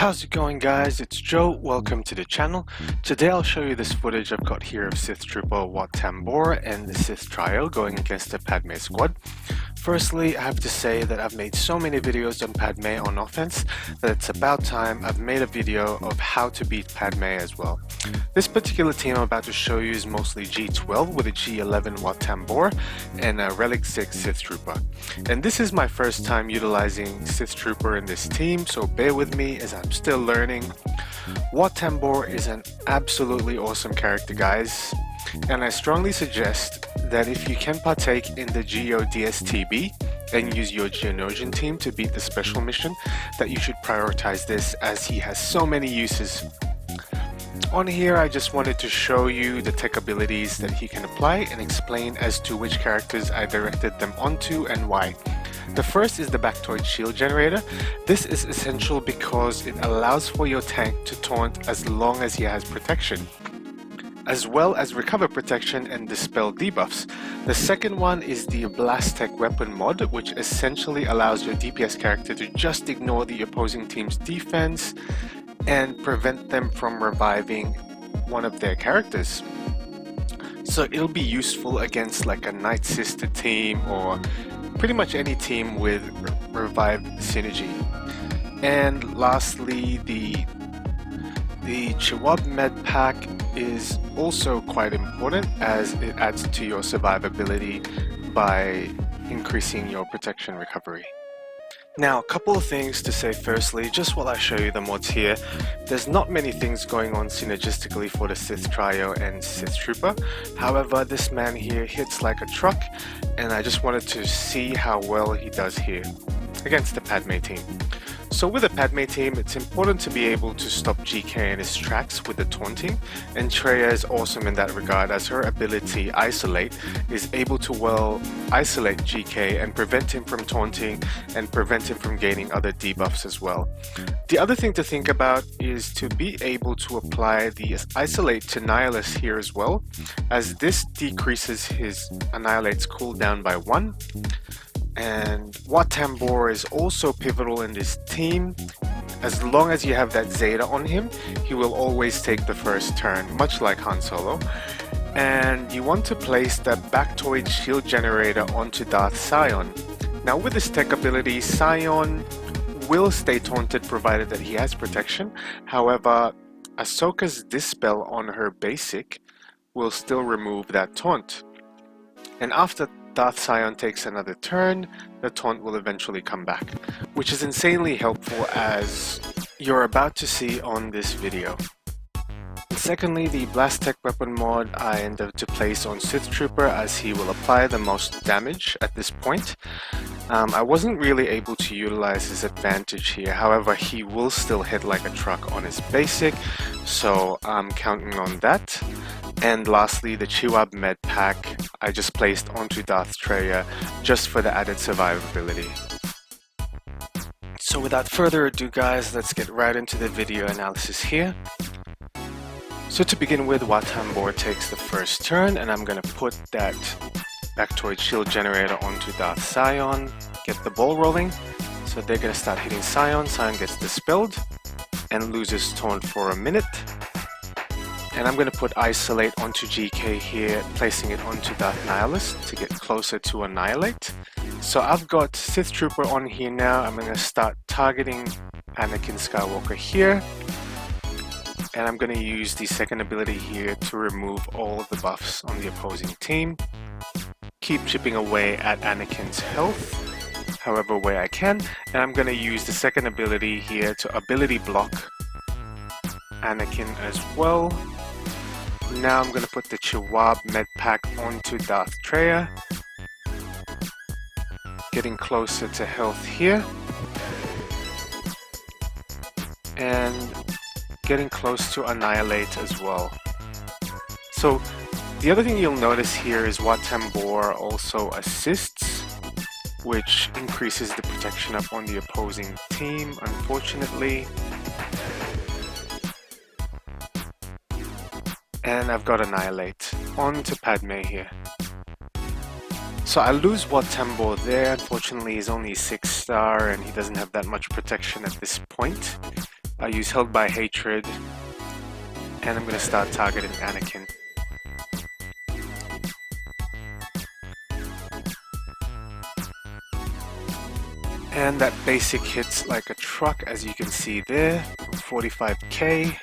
How's it going, guys? It's Joe. Welcome to the channel. Today I'll show you this footage I've got here of Sith Trooper Wat Tambor and the Sith Traya going against the Padme squad. Firstly, I have to say that I've made so many videos on Padme on offense that it's about time I've made a video of how to beat Padme as well. This particular team I'm about to show you is mostly G12 with a G11 Wat Tambor and a Relic 6 Sith Trooper. And this is my first time utilizing Sith Trooper in this team, so bear with me as I'm still learning. Wat Tambor is an absolutely awesome character, guys, and I strongly suggest that if you can partake in the GODSTB and use your Geonosian team to beat the special mission, that you should prioritize this as he has so many uses. On here I just wanted to show you the tech abilities that he can apply and explain as to which characters I directed them onto and why. The first is the Bactoid Shield Generator. This is essential because it allows for your tank to taunt as long as he has protection, as well as recover protection and dispel debuffs. The second one is the Blast Tech Weapon mod, which essentially allows your DPS character to just ignore the opposing team's defense and prevent them from reviving one of their characters. So it'll be useful against like a Night Sister team or pretty much any team with revived synergy. And lastly, the Chiwab Med Pack is also quite important as it adds to your survivability by increasing your protection recovery. Now, a couple of things to say firstly, just while I show you the mods here. There's not many things going on synergistically for the Sith Traya and Sith Trooper. However, this man here hits like a truck, and I just wanted to see how well he does here against the Padme team. So with the Padme team, it's important to be able to stop GK in his tracks with the taunting, and Traya is awesome in that regard as her ability Isolate is able to well isolate GK and prevent him from taunting and prevent him from gaining other debuffs as well. The other thing to think about is to be able to apply the Isolate to Nihilus here as well, as this decreases his Annihilate's cooldown by 1. And Wat Tambor is also pivotal in this team. As long as you have that Zeta on him, he will always take the first turn, much like Han Solo. And you want to place the Bactoid Shield Generator onto Darth Sion. Now with this tech ability, Sion will stay taunted provided that he has protection. However, Ahsoka's Dispel on her basic will still remove that taunt. And after Darth Sion takes another turn, the taunt will eventually come back, which is insanely helpful as you're about to see on this video. Secondly, the Blast Tech Weapon mod I endeavored to place on Sith Trooper as he will apply the most damage at this point. I wasn't really able to utilize his advantage here, however he will still hit like a truck on his basic, so I'm counting on that. And lastly, the Chiwab Med Pack I just placed onto Darth Traya just for the added survivability. So without further ado, guys, let's get right into the video analysis here. So to begin with, Wat Tambor takes the first turn, and I'm going to put that Bactoid Shield Generator onto Darth Sion, get the ball rolling. So they're going to start hitting Sion. Sion gets dispelled and loses taunt for a minute. And I'm going to put Isolate onto GK here, placing it onto Darth Nihilus to get closer to Annihilate. So I've got Sith Trooper on here now. I'm going to start targeting Anakin Skywalker here. And I'm going to use the second ability here to remove all of the buffs on the opposing team. Keep chipping away at Anakin's health however way I can. And I'm going to use the second ability here to ability block Anakin as well. Now I'm going to put the Chiwab Med Pack onto Darth Traya. Getting closer to health here. And getting close to Annihilate as well. So the other thing you'll notice here is Wat Tambor also assists, which increases the protection up on the opposing team, unfortunately. And I've got Annihilate on to Padme here. So I lose Wat Tambor there. Unfortunately, he's only 6-star and he doesn't have that much protection at this point. I use Held by Hatred, and I'm going to start targeting Anakin. And that basic hits like a truck, as you can see there, 45k.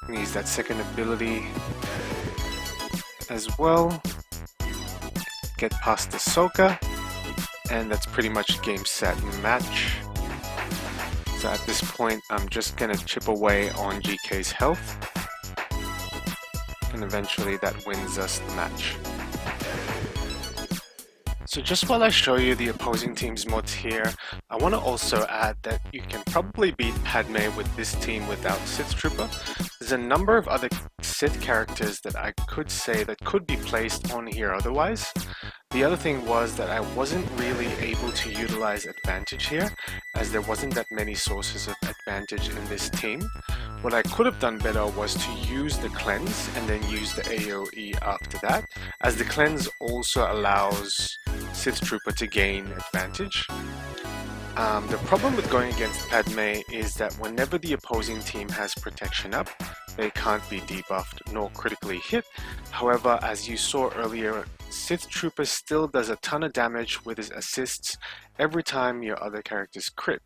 Use that second ability as well. Get past Ahsoka, and that's pretty much game, set, and match. So at this point, I'm just gonna chip away on GK's health, and eventually that wins us the match. So just while I show you the opposing team's mods here, I want to also add that you can probably beat Padme with this team without Sith Trooper. There's a number of other Sith characters that I could say that could be placed on here otherwise. The other thing was that I wasn't really able to utilize advantage here, as there wasn't that many sources of advantage in this team. What I could have done better was to use the cleanse and then use the AoE after that, as the cleanse also allows Sith Trooper to gain advantage. The problem with going against Padme is that whenever the opposing team has protection up, they can't be debuffed nor critically hit. However, as you saw earlier, Sith Trooper still does a ton of damage with his assists every time your other characters crit.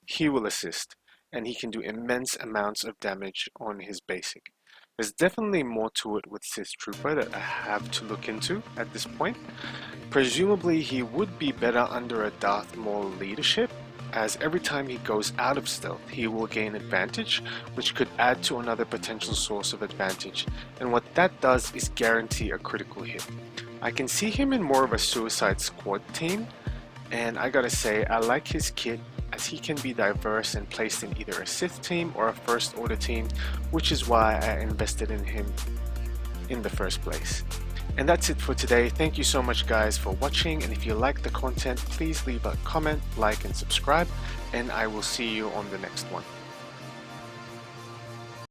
He will assist, and he can do immense amounts of damage on his basic. There's definitely more to it with Sith Trooper that I have to look into at this point. Presumably he would be better under a Darth Maul leadership, as every time he goes out of stealth he will gain advantage, which could add to another potential source of advantage, and what that does is guarantee a critical hit. I can see him in more of a Suicide Squad team, and I gotta say I like his kit, as he can be diverse and placed in either a Sith team or a First Order team, which is why I invested in him in the first place. And that's it for today. Thank you so much guys for watching, and if you like the content, please leave a comment, like and subscribe, and I will see you on the next one.